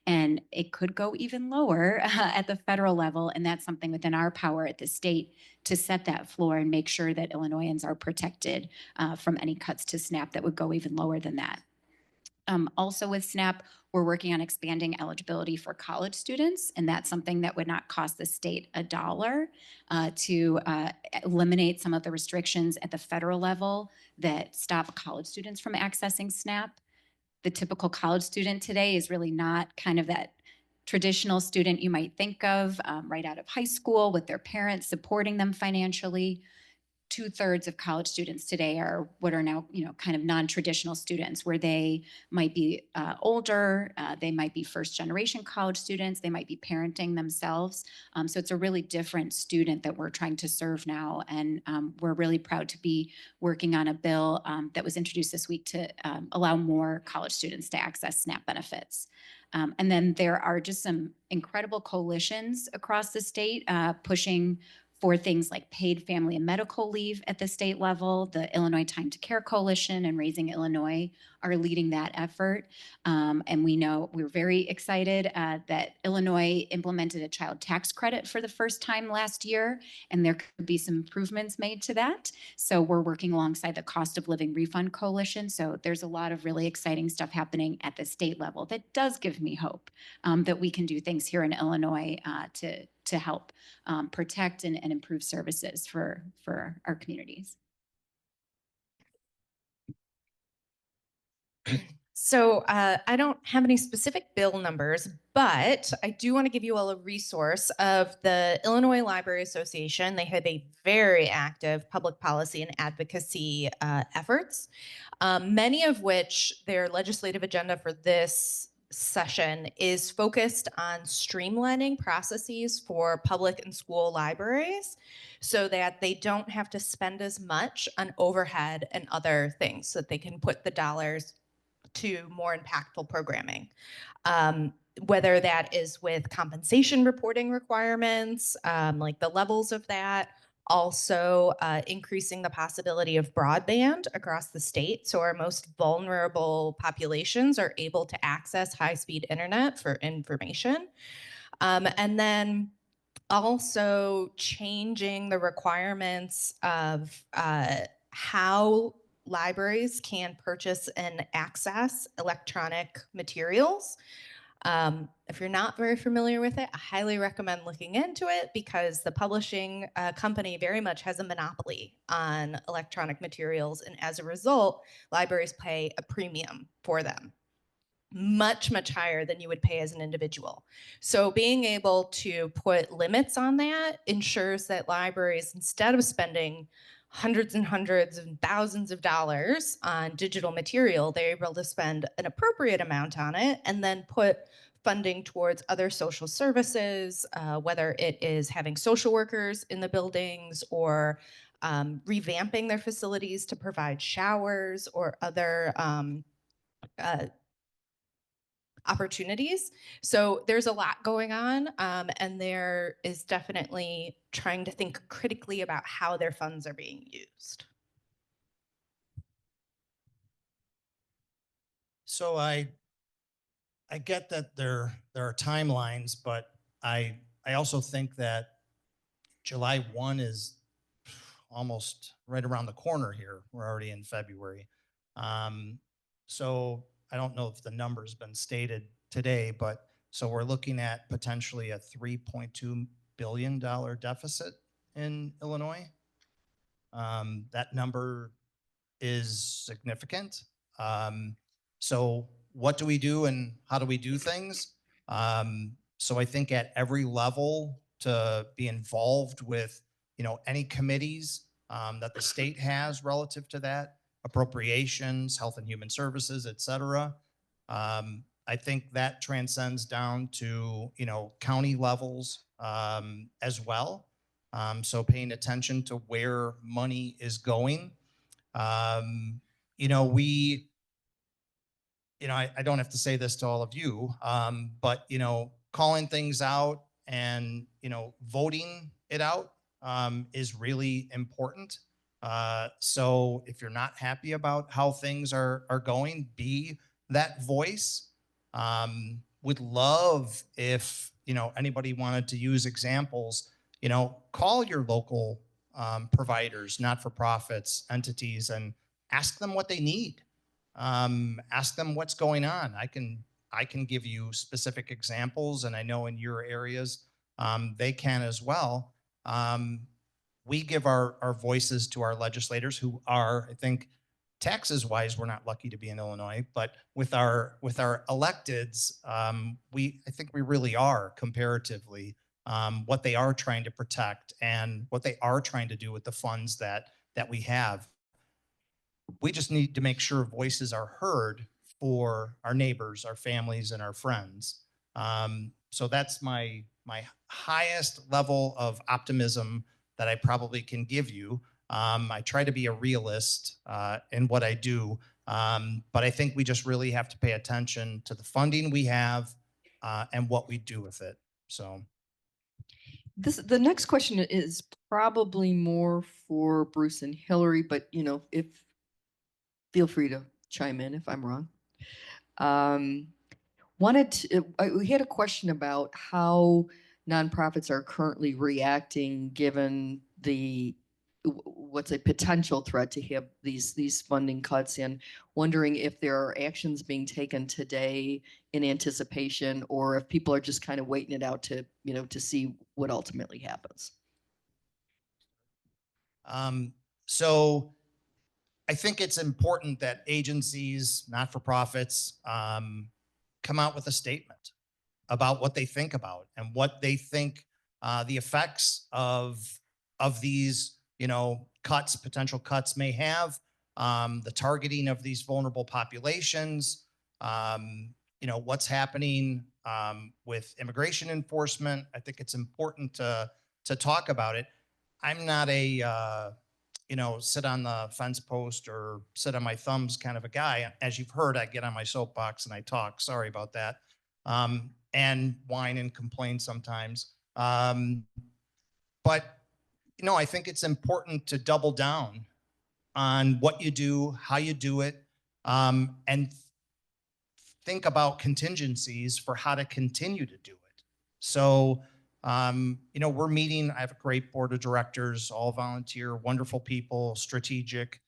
And it could go even lower at the federal level. And that's something within our power at the state to set that floor and make sure that Illinoisans are protected from any cuts to SNAP that would go even lower than that. Also with SNAP, we're working on expanding eligibility for college students, and that's something that would not cost the state $1 to eliminate some of the restrictions at the federal level that stop college students from accessing SNAP. The typical college student today is really not kind of that traditional student you might think of right out of high school with their parents supporting them financially. 2/3 of college students today are what are now, you know, kind of non-traditional students, where they might be older, they might be first-generation college students, they might be parenting themselves. So it's a really different student that we're trying to serve now, and we're really proud to be working on a bill that was introduced this week to allow more college students to access SNAP benefits. And then there are just some incredible coalitions across the state pushing for things like paid family and medical leave at the state level. The Illinois Time to Care Coalition and Raising Illinois are leading that effort. And we know we're very excited that Illinois implemented a child tax credit for the first time last year, and there could be some improvements made to that. So we're working alongside the Cost of Living Refund Coalition. So there's a lot of really exciting stuff happening at the state level that does give me hope that we can do things here in Illinois to help protect and improve services for our communities. So I don't have any specific bill numbers, but I do want to give you all a resource of the Illinois Library Association. They have a very active public policy and advocacy efforts, many of which their legislative agenda for this session is focused on streamlining processes for public and school libraries so that they don't have to spend as much on overhead and other things, so that they can put the dollars to more impactful programming. Whether that is with compensation reporting requirements, like the levels of that, also increasing the possibility of broadband across the state, so our most vulnerable populations are able to access high-speed internet for information. And then also changing the requirements of how libraries can purchase and access electronic materials. If you're not very familiar with it, I highly recommend looking into it because the publishing company very much has a monopoly on electronic materials. And as a result, libraries pay a premium for them, much, much higher than you would pay as an individual. So being able to put limits on that ensures that libraries, instead of spending hundreds and hundreds and thousands of dollars on digital material, they're able to spend an appropriate amount on it and then put funding towards other social services, whether it is having social workers in the buildings or revamping their facilities to provide showers or other opportunities. So there's a lot going on, and there is definitely trying to think critically about how their funds are being used. So I get that there are timelines, but I also think that July 1 is almost right around the corner here. We're already in February. So I don't know if the number's been stated today, but so we're looking at potentially a $3.2 billion deficit in Illinois. That number is significant. So what do we do and how do we do things? So I think at every level to be involved with, any committees that the state has relative to that, appropriations, health and human services, et cetera. I think that transcends down to, county levels as well. So paying attention to where money is going. We, I don't have to say this to all of you, but, calling things out and, voting it out is really important. So if you're not happy about how things are going, be that voice. Would love if, anybody wanted to use examples, call your local providers, not-for-profits, entities, and ask them what they need. Ask them what's going on. I can give you specific examples, and I know in your areas they can as well. We give our voices to our legislators who are, I think, taxes wise, we're not lucky to be in Illinois, but with our electeds, I think we really are comparatively what they are trying to protect and what they are trying to do with the funds that we have. We just need to make sure voices are heard for our neighbors, our families, and our friends. So that's my highest level of optimism that I probably can give you. I try to be a realist in what I do, but I think we just really have to pay attention to the funding we have and what we do with it. So the next question is probably more for Bruce and Hillary, but if feel free to chime in if I'm wrong. We had a question about how nonprofits are currently reacting given what's a potential threat to have these funding cuts, and wondering if there are actions being taken today in anticipation, or if people are just kind of waiting it out to see what ultimately happens. So I think it's important that agencies, not-for-profits, come out with a statement about what they think about and what they think the effects of these, potential cuts may have, the targeting of these vulnerable populations, what's happening with immigration enforcement. I think it's important to talk about it. I'm not a sit on the fence post or sit on my thumbs kind of a guy. As you've heard, I get on my soapbox and I talk. Sorry about that. And whine and complain sometimes. But, I think it's important to double down on what you do, how you do it, and think about contingencies for how to continue to do it. So, we're meeting. I have a great board of directors, all volunteer, wonderful people, strategic.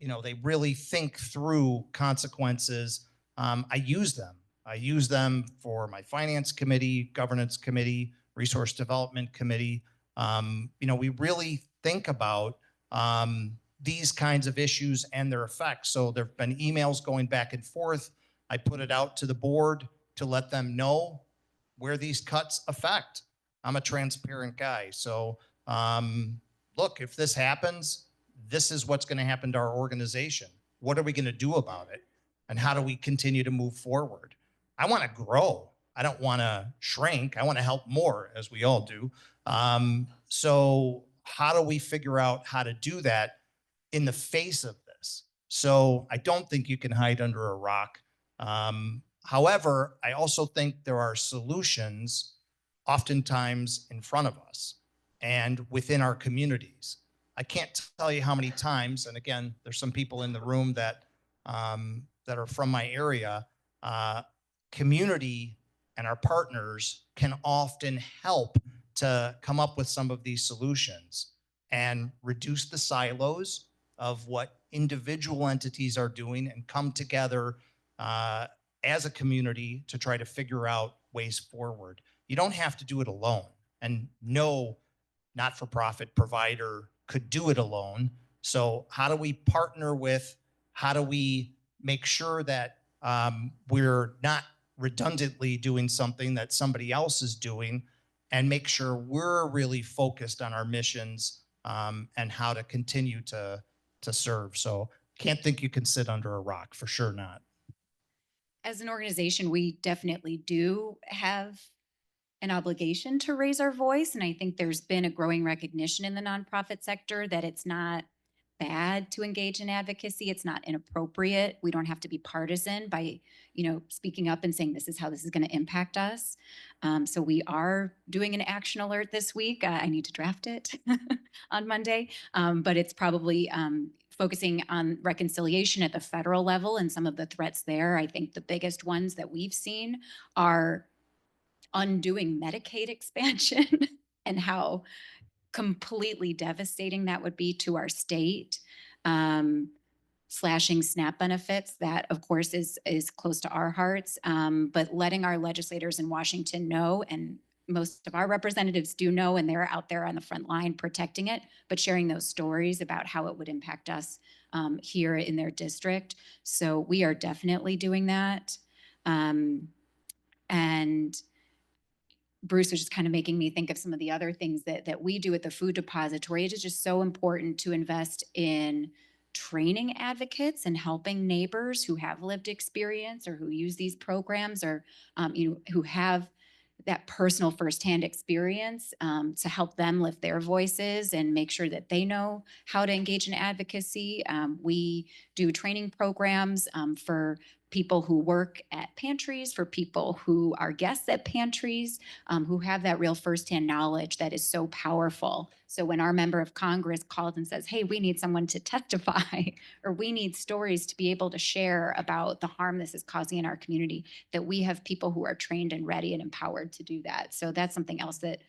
they really think through consequences. I use them. I use them for my finance committee, governance committee, resource development committee. We really think about these kinds of issues and their effects. So there've been emails going back and forth. I put it out to the board to let them know where these cuts affect. I'm a transparent guy. So look, if this happens, this is what's going to happen to our organization. What are we going to do about it? And how do we continue to move forward? I want to grow. I don't want to shrink. I want to help more, as we all do. So how do we figure out how to do that in the face of this? So I don't think you can hide under a rock. However, I also think there are solutions oftentimes in front of us and within our communities. I can't tell you how many times, and again, there's some people in the room that are from my area. Community and our partners can often help to come up with some of these solutions and reduce the silos of what individual entities are doing and come together as a community to try to figure out ways forward. You don't have to do it alone, and no not-for-profit provider could do it alone. So how do we partner with, how do we make sure that we're not redundantly doing something that somebody else is doing, and make sure we're really focused on our missions and how to continue to serve. So can't think you can sit under a rock, for sure not. As an organization, we definitely do have an obligation to raise our voice. And I think there's been a growing recognition in the nonprofit sector that it's not bad to engage in advocacy. It's not inappropriate. We don't have to be partisan by, speaking up and saying this is how this is going to impact us. So we are doing an action alert this week. I need to draft it on Monday, but it's probably focusing on reconciliation at the federal level and some of the threats there. I think the biggest ones that we've seen are undoing Medicaid expansion and how completely devastating that would be to our state. Slashing SNAP benefits, that of course is close to our hearts, but letting our legislators in Washington know, and most of our representatives do know, and they're out there on the front line protecting it, but sharing those stories about how it would impact us here in their district. So we are definitely doing that. And Bruce was just kind of making me think of some of the other things that we do at the Food Depository. It is just so important to invest in training advocates and helping neighbors who have lived experience or who use these programs, or who have that personal firsthand experience, to help them lift their voices and make sure that they know how to engage in advocacy. We do training programs for people who work at pantries, for people who are guests at pantries, who have that real firsthand knowledge that is so powerful. So when our member of Congress calls and says, hey, we need someone to testify, or we need stories to be able to share about the harm this is causing in our community, that we have people who are trained and ready and empowered to do that. So that's something else that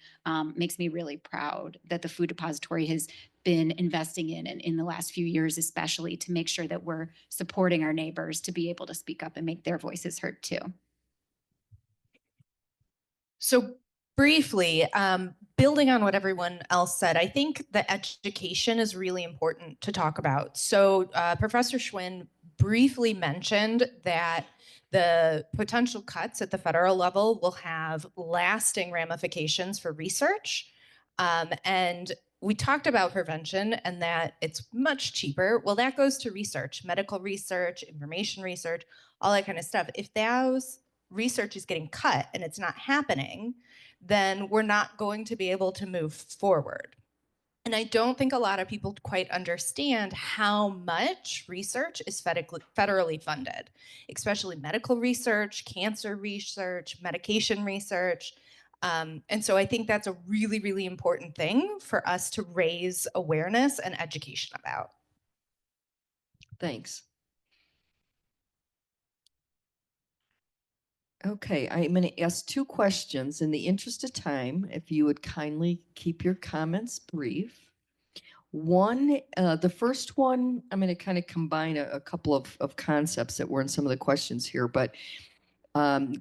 makes me really proud that the Food Depository has been investing in the last few years, especially to make sure that we're supporting our neighbors to be able to speak up and make their voices heard too. So briefly, building on what everyone else said, I think the education is really important to talk about. So Professor Schwinn briefly mentioned that the potential cuts at the federal level will have lasting ramifications for research. And we talked about prevention and that it's much cheaper. Well, that goes to research, medical research, information research, all that kind of stuff. If those research is getting cut and it's not happening, then we're not going to be able to move forward. And I don't think a lot of people quite understand how much research is federally funded, especially medical research, cancer research, medication research. And so I think that's a really, really important thing for us to raise awareness and education about. Thanks. Okay, I'm going to ask two questions. In the interest of time, if you would kindly keep your comments brief. One, the first one, I'm going to kind of combine a couple of concepts that were in some of the questions here, but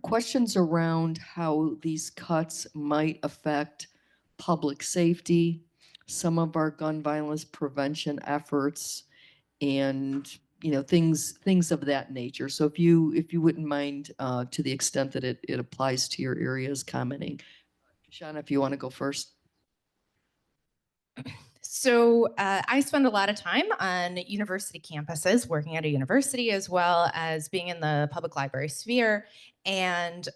questions around how these cuts might affect public safety, some of our gun violence prevention efforts, and things of that nature. So if you wouldn't mind, to the extent that it applies to your areas, commenting. Shoshana, if you want to go first. So I spend a lot of time on university campuses, working at a university as well as being in the public library sphere. And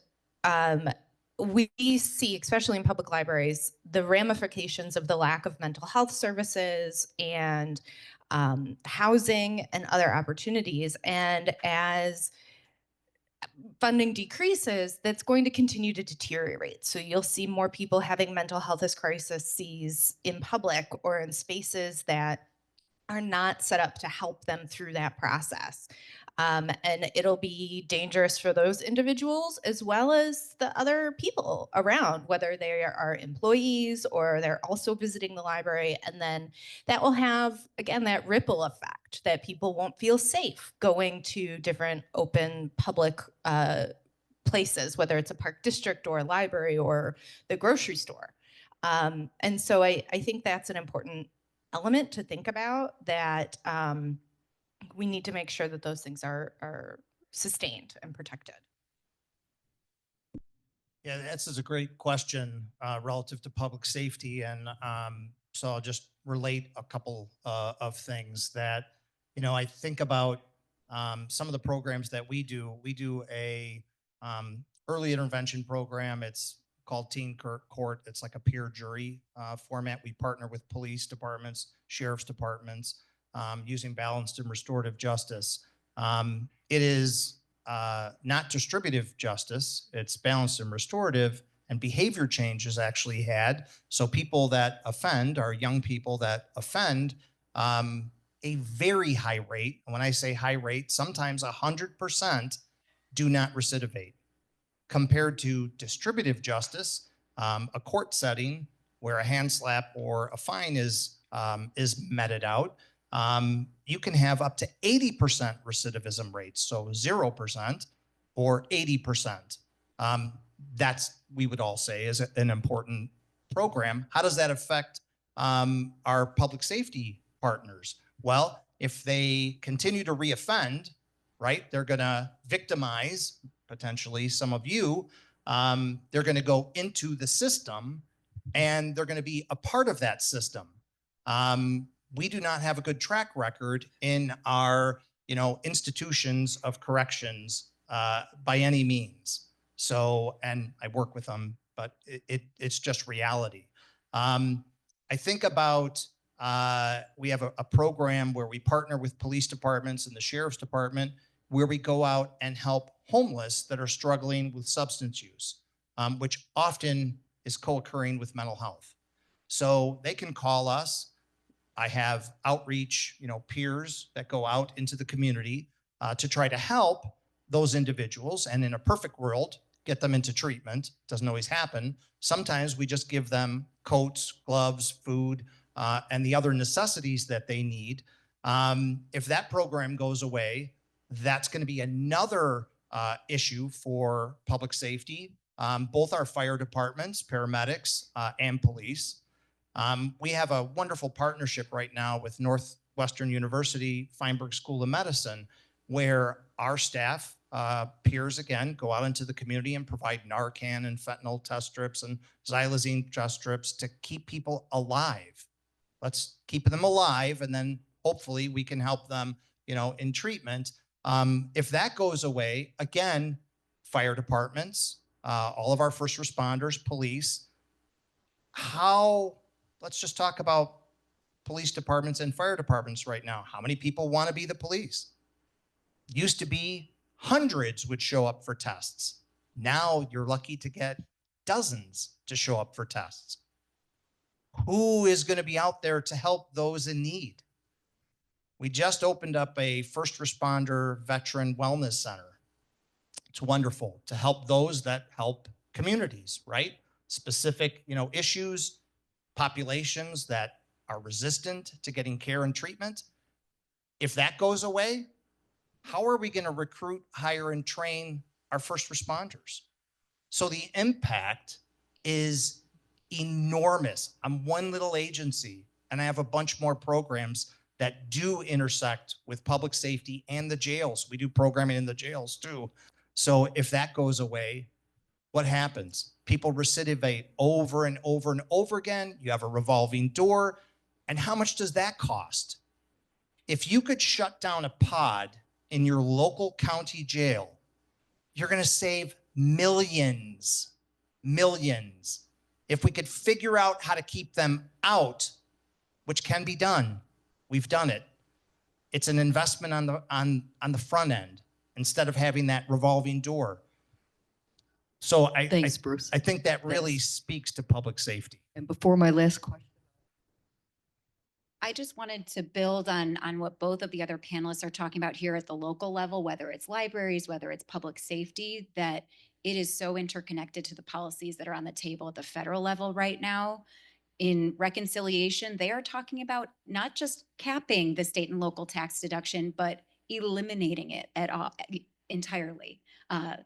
we see, especially in public libraries, the ramifications of the lack of mental health services and housing and other opportunities. And as funding decreases, that's going to continue to deteriorate. So you'll see more people having mental health crises in public or in spaces that are not set up to help them through that process. And it'll be dangerous for those individuals as well as the other people around, whether they are employees or they're also visiting the library. And then that will have, again, that ripple effect that people won't feel safe going to different open public places, whether it's a park district or a library or the grocery store. And so I think that's an important element to think about, that we need to make sure that those things are sustained and protected. Yeah, this is a great question relative to public safety. And so I'll just relate a couple of things that, I think about some of the programs that we do. We do a early intervention program. It's called Teen Court. It's like a peer jury format. We partner with police departments, sheriff's departments, using balanced and restorative justice. It is not distributive justice, it's balanced and restorative, and behavior change is actually had. So people that offend are young people that offend a very high rate. And when I say high rate, sometimes 100% do not recidivate. Compared to distributive justice, a court setting where a hand slap or a fine is meted out, you can have up to 80% recidivism rates, so 0% or 80%. That's, we would all say, is an important program. How does that affect our public safety partners? Well, if they continue to reoffend, right, they're going to victimize potentially some of you. They're going to go into the system and they're going to be a part of that system. We do not have a good track record in our, institutions of corrections by any means. So, and I work with them, but it's just reality. I think about, we have a program where we partner with police departments and the sheriff's department, where we go out and help homeless that are struggling with substance use, which often is co-occurring with mental health. So they can call us. I have outreach, peers that go out into the community to try to help those individuals. And in a perfect world, get them into treatment. Doesn't always happen. Sometimes we just give them coats, gloves, food, and the other necessities that they need. If that program goes away, that's going to be another issue for public safety, both our fire departments, paramedics, and police. We have a wonderful partnership right now with Northwestern University Feinberg School of Medicine, where our staff, peers again, go out into the community and provide Narcan and fentanyl test strips and xylazine test strips to keep people alive. Let's keep them alive, and then hopefully we can help them, in treatment. If that goes away, again, fire departments, all of our first responders, police, let's just talk about police departments and fire departments right now. How many people want to be the police? Used to be hundreds would show up for tests. Now you're lucky to get dozens to show up for tests. Who is going to be out there to help those in need? We just opened up a first responder veteran wellness center. It's wonderful to help those that help communities, right? Specific, issues, populations that are resistant to getting care and treatment. If that goes away, how are we going to recruit, hire, and train our first responders? So the impact is enormous. I'm one little agency, and I have a bunch more programs that do intersect with public safety and the jails. We do programming in the jails too. So if that goes away, what happens? People recidivate over and over and over again. You have a revolving door. And how much does that cost? If you could shut down a pod in your local county jail, you're going to save millions. If we could figure out how to keep them out, which can be done, we've done it. It's an investment on the front end instead of having that revolving door. So Thanks, Bruce. I think that really Thanks. speaks to public safety. And before my last question, I just wanted to build on what both of the other panelists are talking about here at the local level, whether it's libraries, whether it's public safety, that it is so interconnected to the policies that are on the table at the federal level right now. In reconciliation, they are talking about not just capping the state and local tax deduction, but eliminating it at all entirely.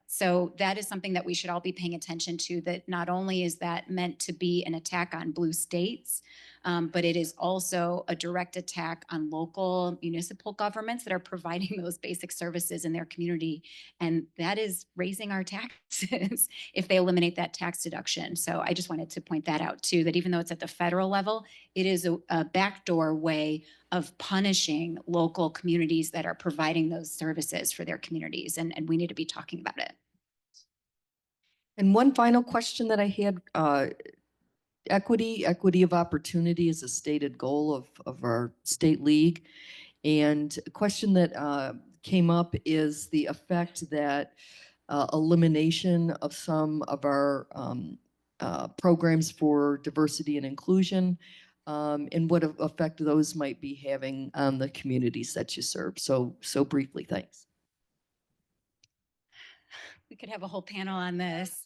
So that is something that we should all be paying attention to, that not only is that meant to be an attack on blue states, but it is also a direct attack on local municipal governments that are providing those basic services in their community. And that is raising our taxes if they eliminate that tax deduction. So I just wanted to point that out too, that even though it's at the federal level, it is a backdoor way of punishing local communities that are providing those services for their communities. And we need to be talking about it. and one final question that I had, equity of opportunity is a stated goal of our state league. And a question that came up is the effect that elimination of some of our programs for diversity and inclusion, and what effect those might be having on the communities that you serve. So briefly, thanks. We could have a whole panel on this.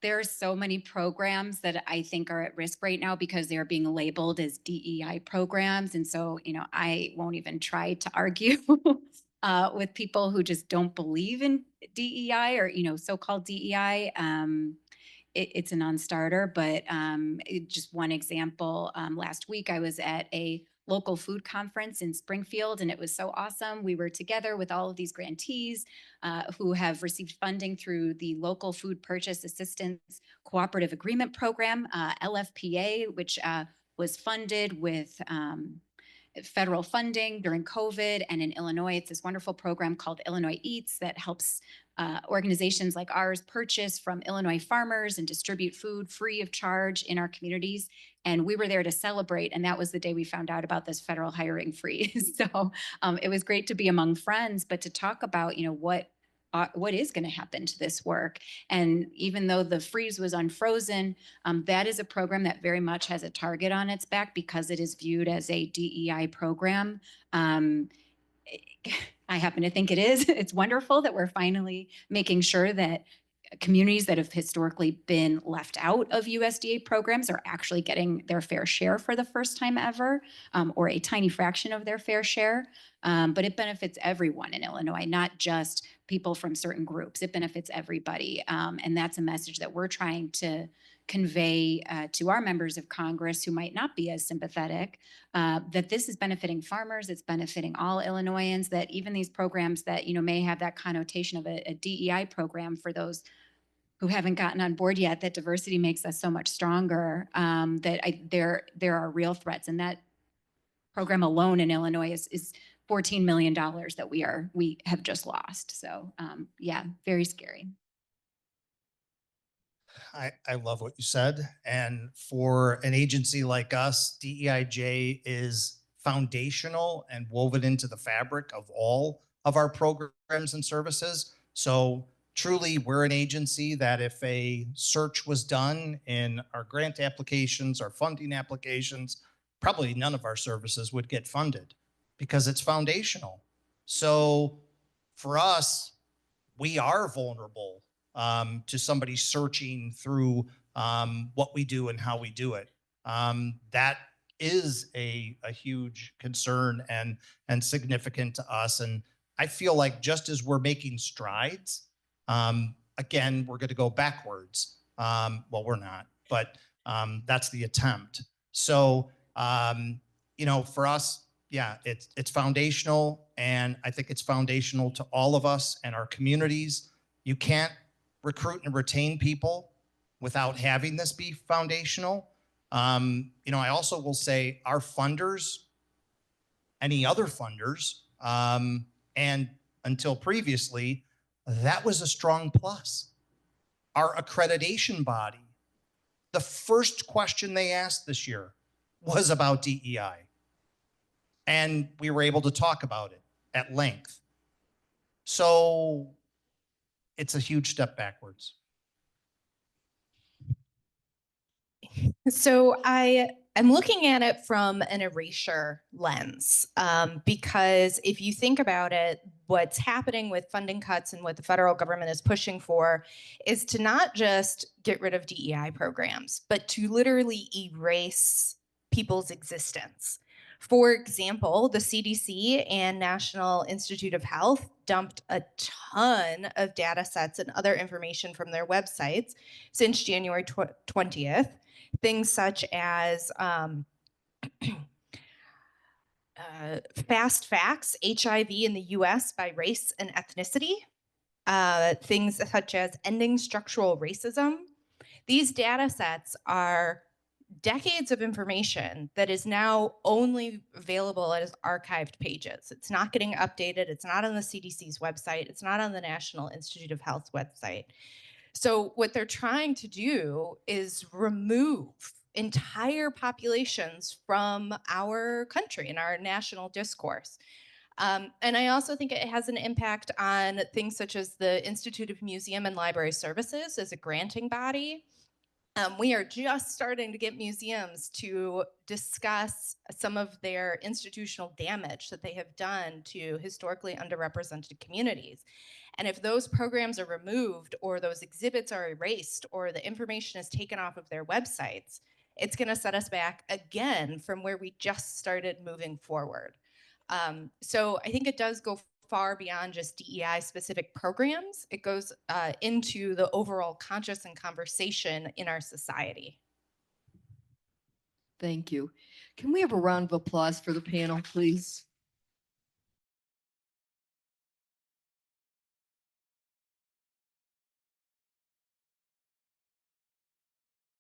There are so many programs that I think are at risk right now because they're being labeled as DEI programs. And so, I won't even try to argue with people who just don't believe in DEI or, so-called DEI. It's a non-starter, but just one example, last week I was at a local food conference in Springfield, and it was so awesome. We were together with all of these grantees who have received funding through the Local Food Purchase Assistance Cooperative Agreement Program, LFPA, which was funded with federal funding during COVID. And in Illinois, it's this wonderful program called Illinois Eats that helps organizations like ours purchase from Illinois farmers and distribute food free of charge in our communities. And we were there to celebrate. And that was the day we found out about this federal hiring freeze. So it was great to be among friends, but to talk about, what is going to happen to this work. And even though the freeze was unfrozen, that is a program that very much has a target on its back because it is viewed as a DEI program. I happen to think it is. It's wonderful that we're finally making sure that communities that have historically been left out of USDA programs are actually getting their fair share for the first time ever, or a tiny fraction of their fair share. But it benefits everyone in Illinois, not just people from certain groups. It benefits everybody. And that's a message that we're trying to convey to our members of Congress who might not be as sympathetic, that this is benefiting farmers, it's benefiting all Illinoisans, that even these programs that, may have that connotation of a DEI program for those who haven't gotten on board yet, that diversity makes us so much stronger, there are real threats. And that program alone in Illinois is $14 million that we have just lost. So yeah, very scary. I love what you said. And for an agency like us, DEIJ is foundational and woven into the fabric of all of our programs and services. So truly, we're an agency that if a search was done in our grant applications, our funding applications, probably none of our services would get funded because it's foundational. So for us, we are vulnerable to somebody searching through what we do and how we do it. That is a huge concern and significant to us. And I feel like just as we're making strides, again, we're going to go backwards. Well, we're not, but that's the attempt. So, for us, yeah, it's foundational, and I think it's foundational to all of us and our communities. You can't recruit and retain people without having this be foundational. I also will say our funders, any other funders, and until previously, that was a strong plus. Our accreditation body, the first question they asked this year was about DEI. And we were able to talk about it at length. So it's a huge step backwards. So I'm looking at it from an erasure lens, because if you think about it, what's happening with funding cuts and what the federal government is pushing for is to not just get rid of DEI programs, but to literally erase people's existence. For example, the CDC and National Institute of Health dumped a ton of data sets and other information from their websites since January 20th. Things such as fast facts, HIV in the US by race and ethnicity, things such as ending structural racism. These data sets are decades of information that is now only available as archived pages. It's not getting updated. It's not on the CDC's website. It's not on the National Institute of Health's website. So what they're trying to do is remove entire populations from our country and our national discourse. And I also think it has an impact on things such as the Institute of Museum and Library Services as a granting body. We are just starting to get museums to discuss some of their institutional damage that they have done to historically underrepresented communities. And if those programs are removed or those exhibits are erased or the information is taken off of their websites, it's going to set us back again from where we just started moving forward. So I think it does go far beyond just DEI specific programs. It goes into the overall conscious and conversation in our society. Thank you. Can we have a round of applause for the panel, please?